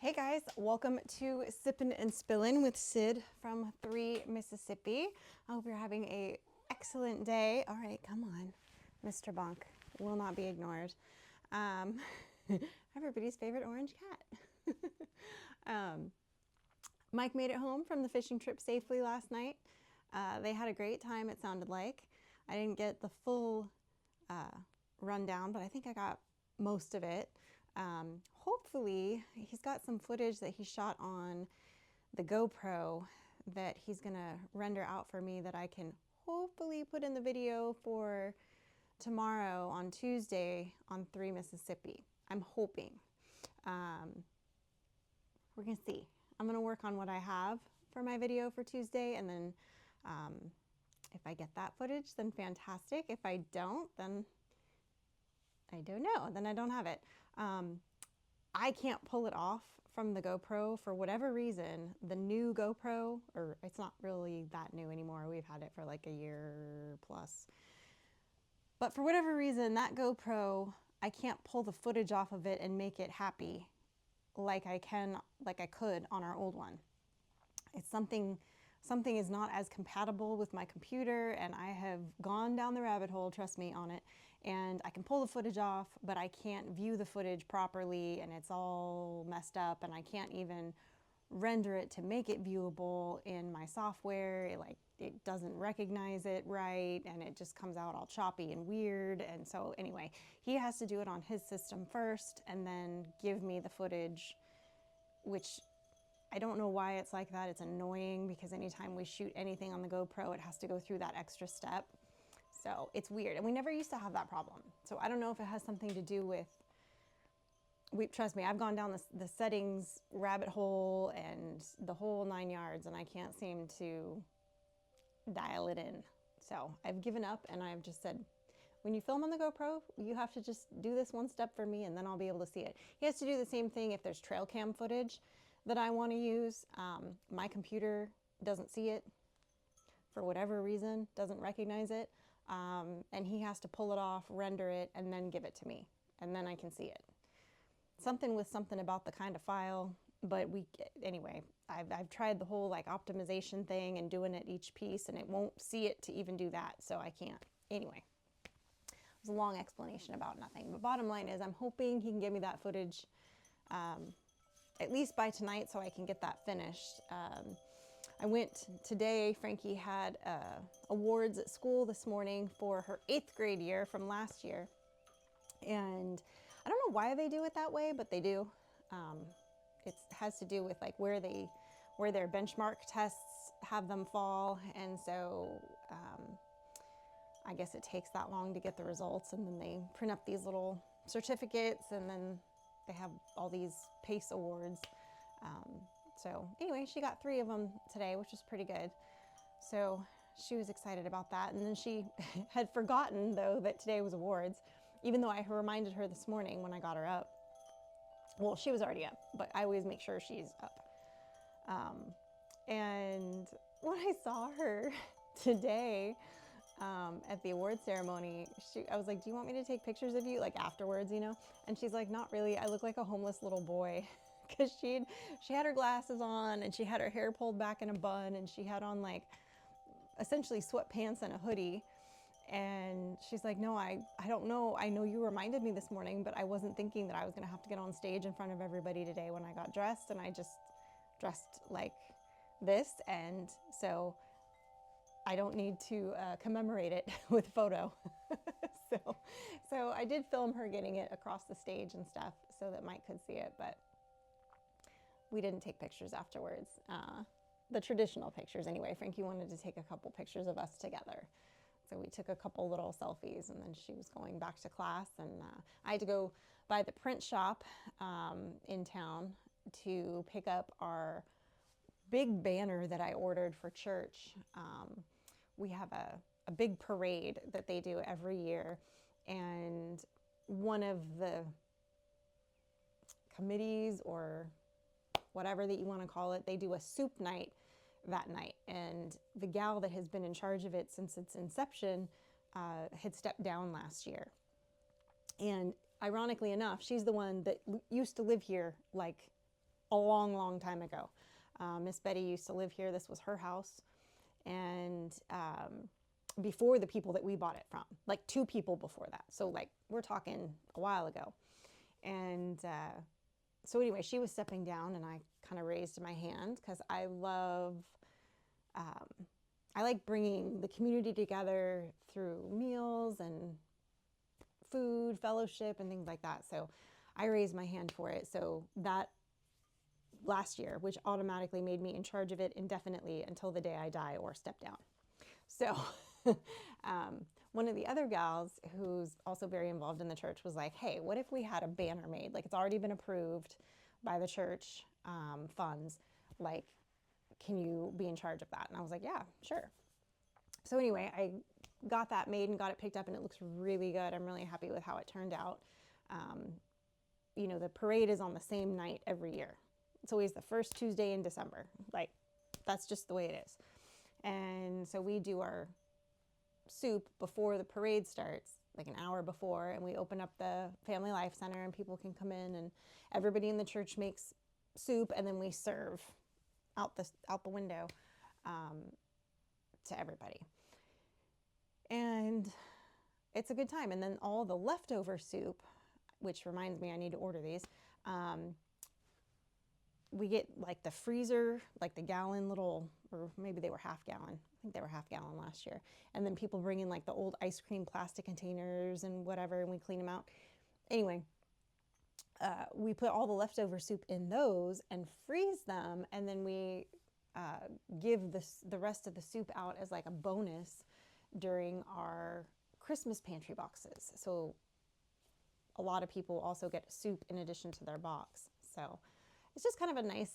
Hey guys, welcome to Sippin' and Spillin' with Sid from 3 Mississippi. I hope you're having a excellent day. All right, come on. Mr. Bunk will not be ignored. Everybody's favorite orange cat. Mike made it home from the fishing trip safely last night. They had a great time, it sounded like. I didn't get the full rundown, but I think I got most of it. Hopefully he's got some footage that he shot on the GoPro that he's gonna render out for me that I can hopefully put in the video for tomorrow on Tuesday on 3 Mississippi. I'm hoping. We're gonna see. I'm gonna work on what I have for my video for Tuesday, and then if I get that footage, then fantastic. If I don't, then I don't know. Then I don't have it. I can't pull it off from the GoPro for whatever reason. The new GoPro, or it's not really that new anymore. We've had it for like a year plus. But for whatever reason, that GoPro, I can't pull the footage off of it and make it happy like I could on our old one. It's something is not as compatible with my computer, and I have gone down the rabbit hole, trust me, on it, and I can pull the footage off, but I can't view the footage properly, and it's all messed up, and I can't even render it to make it viewable in my software. It doesn't recognize it right, and it just comes out all choppy and weird. And so anyway, he has to do it on his system first and then give me the footage, which I don't know why it's like that. It's annoying because anytime we shoot anything on the GoPro, it has to go through that extra step. So it's weird. And we never used to have that problem. So I don't know if it has something to do with, trust me, I've gone down the settings rabbit hole and the whole 9 yards, and I can't seem to dial it in. So I've given up, and I've just said, when you film on the GoPro, you have to just do this one step for me, and then I'll be able to see it. He has to do the same thing if there's trail cam footage that I want to use. My computer doesn't see it for whatever reason, doesn't recognize it, and he has to pull it off, render it, and then give it to me, and then I can see it. Something about the kind of file, but anyway, I've tried the whole optimization thing and doing it each piece, and it won't see it to even do that, so I can't. Anyway, it was a long explanation about nothing, but bottom line is I'm hoping he can give me that footage at least by tonight so I can get that finished. I went today, Frankie had awards at school this morning for her 8th grade year from last year. And I don't know why they do it that way, but they do. It has to do with where their benchmark tests have them fall. And so I guess it takes that long to get the results, and then they print up these little certificates, and then they have all these PACE awards. So anyway, she got 3 of them today, which was pretty good. So she was excited about that. And then she had forgotten, though, that today was awards, even though I reminded her this morning when I got her up. Well, she was already up, but I always make sure she's up. And when I saw her today, at the award ceremony, I was like, do you want me to take pictures of you afterwards, And she's like, not really. I look like a homeless little boy. Because she had her glasses on, and she had her hair pulled back in a bun, and she had on essentially sweatpants and a hoodie. And she's like, no, I don't know. I know you reminded me this morning, but I wasn't thinking that I was going to have to get on stage in front of everybody today when I got dressed, and I just dressed like this. And so I don't need to commemorate it with photo. So I did film her getting it across the stage and stuff so that Mike could see it, but we didn't take pictures afterwards. The traditional pictures anyway. Frankie wanted to take a couple pictures of us together. So we took a couple little selfies, and then she was going back to class, and I had to go by the print shop in town to pick up our big banner that I ordered for church. We have a big parade that they do every year, and one of the committees, or whatever that you want to call it, they do a soup night that night, and the gal that has been in charge of it since its inception had stepped down last year. And ironically enough, she's the one that used to live here a long, long time ago. Miss Betty used to live here. This was her house. And before the people that we bought it from, like 2 people before that. So like we're talking a while ago. And so anyway, she was stepping down and I kind of raised my hand because I like bringing the community together through meals and food, fellowship, and things like that. So I raised my hand for it. So that last year, which automatically made me in charge of it indefinitely until the day I die or step down. So one of the other gals who's also very involved in the church was like, hey, what if we had a banner made? Like, it's already been approved by the church funds. Like, can you be in charge of that? And I was like, yeah, sure. So anyway, I got that made and got it picked up, and it looks really good. I'm really happy with how it turned out. You know, the parade is on the same night every year. It's always the first Tuesday in December. Like, that's just the way it is. And so we do our soup before the parade starts, like an hour before, and we open up the Family Life Center and people can come in, and everybody in the church makes soup, and then we serve out the window to everybody. And it's a good time. And then all the leftover soup, which reminds me I need to order these, we get like the freezer, like the gallon little, or maybe they were half gallon. I think they were half gallon last year. And then people bring in like the old ice cream plastic containers and whatever, and we clean them out. Anyway, we put all the leftover soup in those and freeze them, and then we give the rest of the soup out as like a bonus during our Christmas pantry boxes. So a lot of people also get soup in addition to their box. So it's just kind of a nice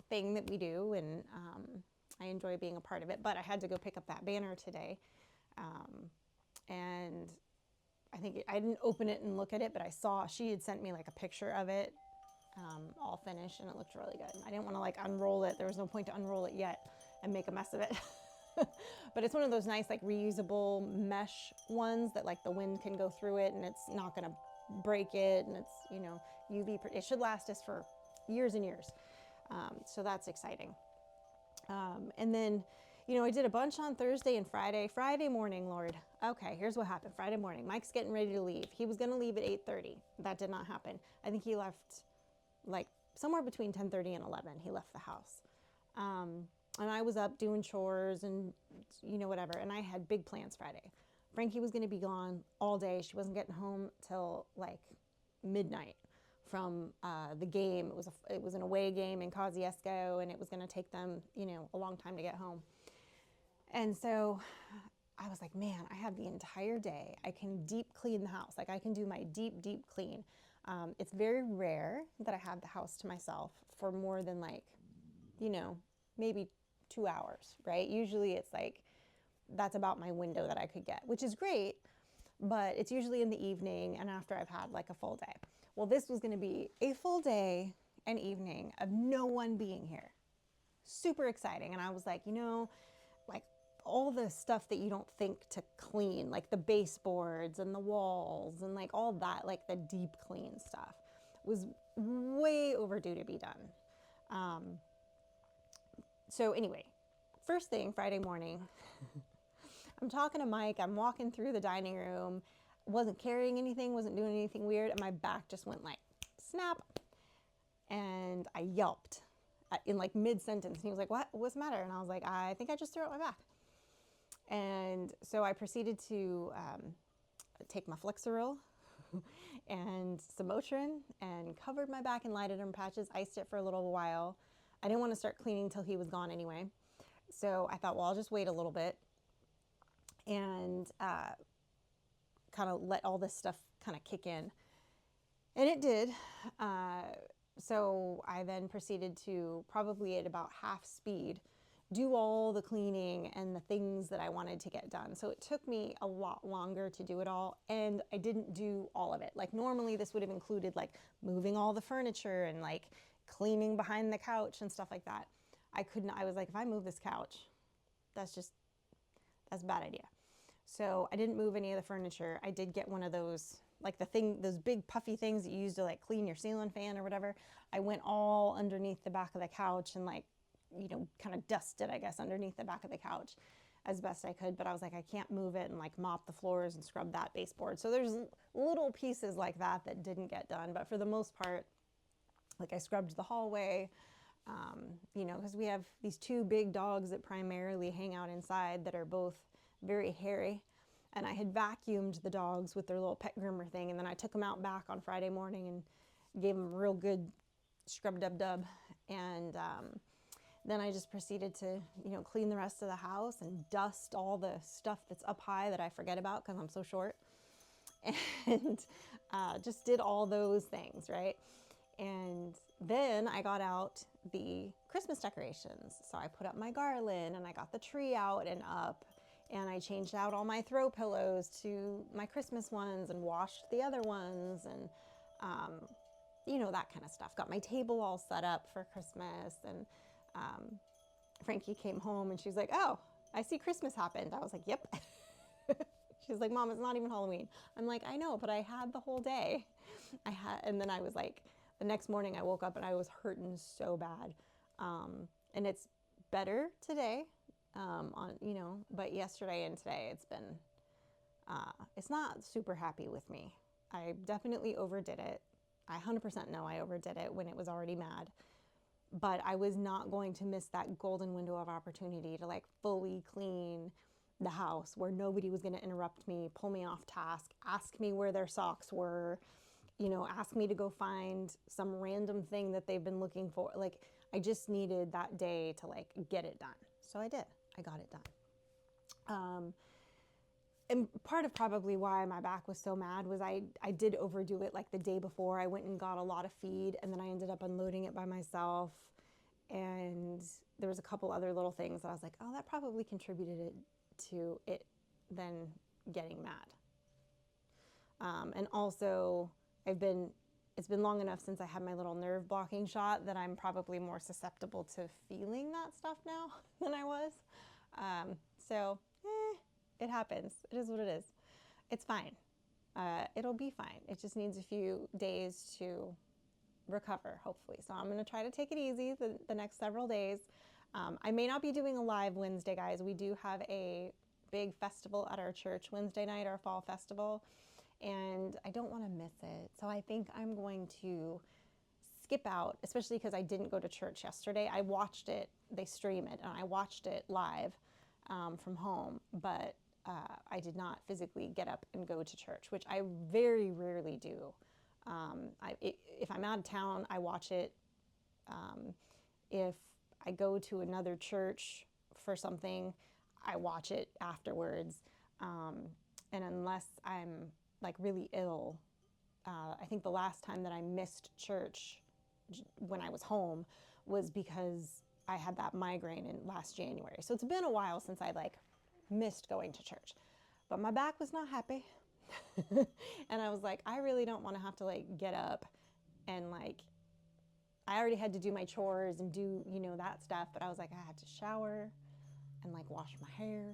thing that we do, and I enjoy being a part of it. But I had to go pick up that banner today, and I think I didn't open it and look at it, but I saw she had sent me like a picture of it all finished, and it looked really good. I didn't want to like unroll it. There was no point to unroll it yet and make a mess of it. But it's one of those nice like reusable mesh ones that like the wind can go through it and it's not going to break it, and it's, you know, UV, it should last us for years and years. So that's exciting. And then, you know, I did a bunch on Thursday and Friday. Friday morning, Lord. Okay, here's what happened. Friday morning, Mike's getting ready to leave. He was going to leave at 8:30. That did not happen. I think he left like somewhere between 10:30 and 11. He left the house. And I was up doing chores and, you know, whatever. And I had big plans Friday. Frankie was going to be gone all day. She wasn't getting home till like midnight from the game. It was an away game in Kosciuszko, and it was going to take them, you know, a long time to get home. And so I was like, man, I have the entire day. I can deep clean the house. Like I can do my deep clean. It's very rare that I have the house to myself for more than like, you know, maybe 2 hours, right? Usually it's like, that's about my window that I could get, which is great, but it's usually in the evening and after I've had like a full day. Well, this was going to be a full day and evening of no one being here. Super exciting. And I was like, you know, like all the stuff that you don't think to clean, like the baseboards and the walls and like all that, like the deep clean stuff was way overdue to be done. So anyway, first thing Friday morning, I'm talking to Mike, I'm walking through the dining room, wasn't carrying anything, wasn't doing anything weird, and my back just went like, snap, and I yelped in like mid-sentence. And he was like, what's the matter? And I was like, I think I just threw out my back. And so I proceeded to take my Flexeril and some Motrin and covered my back in lidoderm patches, iced it for a little while. I didn't want to start cleaning till he was gone anyway. So I thought, well, I'll just wait a little bit and kind of let all this stuff kind of kick in. And it did. So I then proceeded to, probably at about half speed, do all the cleaning and the things that I wanted to get done. So it took me a lot longer to do it all, and I didn't do all of it. Like normally this would have included like moving all the furniture and like cleaning behind the couch and stuff like that. I couldn't, I was like, if I move this couch, that's a bad idea. So I didn't move any of the furniture. I did get one of those, like the thing, those big puffy things that you use to like clean your ceiling fan or whatever. I went all underneath the back of the couch and like, you know, kind of dusted, I guess, underneath the back of the couch as best I could. But I was like, I can't move it and like mop the floors and scrub that baseboard. So there's little pieces like that that didn't get done. But for the most part, like I scrubbed the hallway, you know, because we have these two big dogs that primarily hang out inside that are both very hairy. And I had vacuumed the dogs with their little pet groomer thing, and then I took them out back on Friday morning and gave them a real good scrub dub dub. And then I just proceeded to, you know, clean the rest of the house and dust all the stuff that's up high that I forget about because I'm so short. And just did all those things, right? And then I got out the Christmas decorations. So I put up my garland and I got the tree out and up, and I changed out all my throw pillows to my Christmas ones and washed the other ones, and you know, that kind of stuff. Got my table all set up for Christmas, and Frankie came home and she's like, "Oh, I see Christmas happened." I was like, "Yep." She's like, "Mom, it's not even Halloween." I'm like, "I know, but I had the whole day." And then I was like, the next morning I woke up and I was hurting so bad. And it's better today, you know, but yesterday and today it's been, it's not super happy with me. I definitely overdid it. I 100% know I overdid it when it was already mad. But I was not going to miss that golden window of opportunity to like fully clean the house where nobody was going to interrupt me, pull me off task, ask me where their socks were, you know, ask me to go find some random thing that they've been looking for. Like, I just needed that day to like get it done. So I did. I got it done. And part of probably why my back was so mad was I did overdo it like the day before. I went and got a lot of feed, and then I ended up unloading it by myself. And there was a couple other little things that I was like, oh, that probably contributed to it then getting mad. And also, it's been long enough since I had my little nerve blocking shot that I'm probably more susceptible to feeling that stuff now than I was. It happens. It is what it is. It's fine. It'll be fine. It just needs a few days to recover, hopefully. So I'm going to try to take it easy the next several days. I may not be doing a live Wednesday, guys. We do have a big festival at our church Wednesday night, our fall festival, and I don't want to miss it. So I think I'm going to skip out, especially because I didn't go to church yesterday. I watched it, they stream it, and I watched it live from home, but I did not physically get up and go to church, which I very rarely do. If I'm out of town, I watch it. If I go to another church for something, I watch it afterwards. And unless I'm like really ill, I think the last time that I missed church when I was home was because I had that migraine in last January. So it's been a while since I like missed going to church, but my back was not happy. And I was like, I really don't want to have to like get up and like, I already had to do my chores and do, you know, that stuff, but I was like, I had to shower and like wash my hair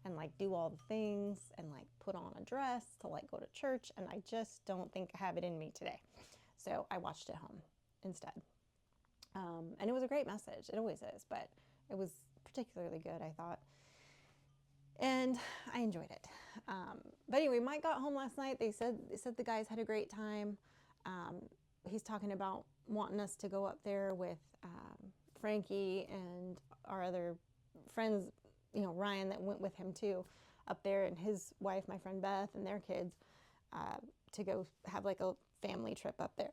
and like do all the things and like put on a dress to like go to church, and I just don't think I have it in me today. So I watched it home instead. And it was a great message. It always is, but it was particularly good, I thought. And I enjoyed it. But anyway, Mike got home last night. They said the guys had a great time. He's talking about wanting us to go up there with Frankie and our other friends, you know, Ryan that went with him too, up there, and his wife, my friend Beth, and their kids, to go have like a family trip up there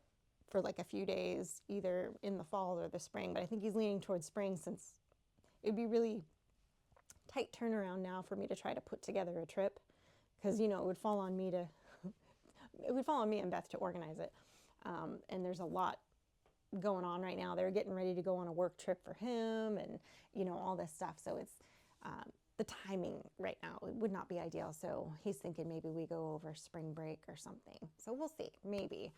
for like a few days, either in the fall or the spring. But I think he's leaning towards spring, since it'd be really tight turnaround now for me to try to put together a trip, because, you know, it would fall on me and Beth to organize it. And there's a lot going on right now. They're getting ready to go on a work trip for him, and, you know, all this stuff. So it's the timing right now, it would not be ideal. So he's thinking maybe we go over spring break or something. So we'll see, maybe.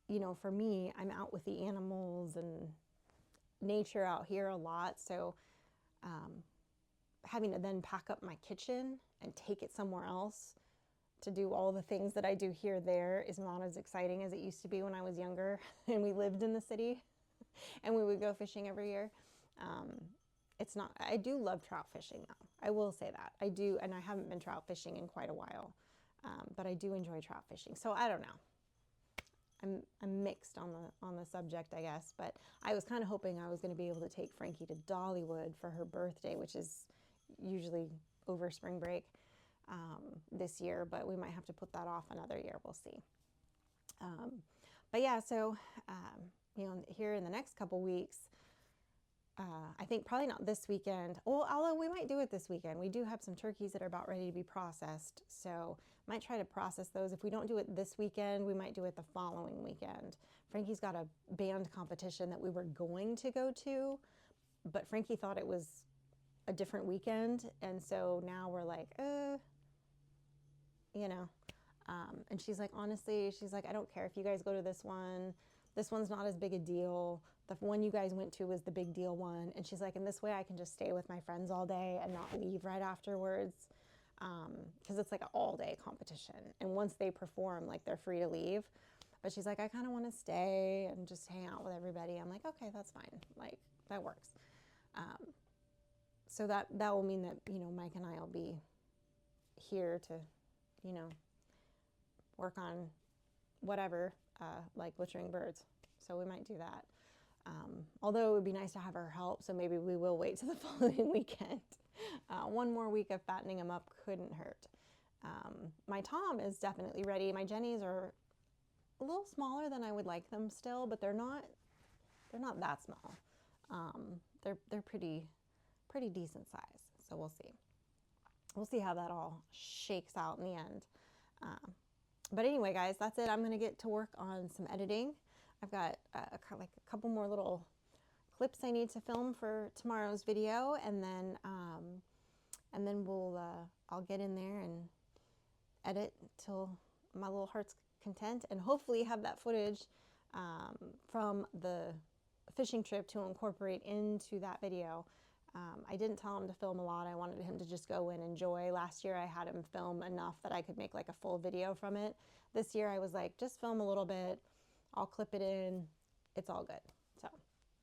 You know, for me, I'm out with the animals and nature out here a lot. So having to then pack up my kitchen and take it somewhere else to do all the things that I do here there is not as exciting as it used to be when I was younger and we lived in the city and we would go fishing every year. It's not, I do love trout fishing though. I will say that. I do, and I haven't been trout fishing in quite a while, but I do enjoy trout fishing. So I don't know. I'm mixed on the subject, I guess, but I was kind of hoping I was going to be able to take Frankie to Dollywood for her birthday, which is usually over spring break this year, but we might have to put that off another year. We'll see. But yeah, so you know, here in the next couple weeks, I think probably not this weekend. Well, although we might do it this weekend. We do have some turkeys that are about ready to be processed, so might try to process those. If we don't do it this weekend, we might do it the following weekend. Frankie's got a band competition that we were going to go to, but Frankie thought it was a different weekend, and so now we're like, you know. And she's like, honestly, she's like, I don't care if you guys go to this one. This one's not as big a deal. The one you guys went to was the big deal one. And she's like, in this way I can just stay with my friends all day and not leave right afterwards. Because it's like an all-day competition. And once they perform, like, they're free to leave. But she's like, I kind of want to stay and just hang out with everybody. I'm like, okay, that's fine. Like, that works. So that will mean that, you know, Mike and I will be here to, you know, work on whatever, like butchering birds. So we might do that. Although it would be nice to have her help, so maybe we will wait till the following weekend. One more week of fattening them up couldn't hurt. My Tom is definitely ready. My Jennies are a little smaller than I would like them still, but they're not that small. They're pretty decent size. So we'll see. We'll see how that all shakes out in the end. But anyway, guys, that's it. I'm going to get to work on some editing. I've got like a couple more little clips I need to film for tomorrow's video, and then I'll get in there and edit till my little heart's content, and hopefully have that footage from the fishing trip to incorporate into that video. I didn't tell him to film a lot. I wanted him to just go and enjoy. Last year I had him film enough that I could make like a full video from it. This year I was like, just film a little bit. I'll clip it in. It's all good. So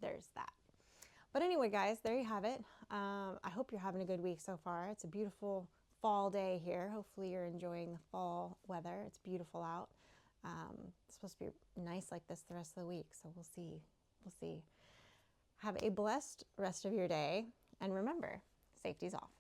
there's that. But anyway, guys, there you have it. I hope you're having a good week so far. It's a beautiful fall day here. Hopefully you're enjoying the fall weather. It's beautiful out. It's supposed to be nice like this the rest of the week. So we'll see. We'll see. Have a blessed rest of your day. And remember, safety's off.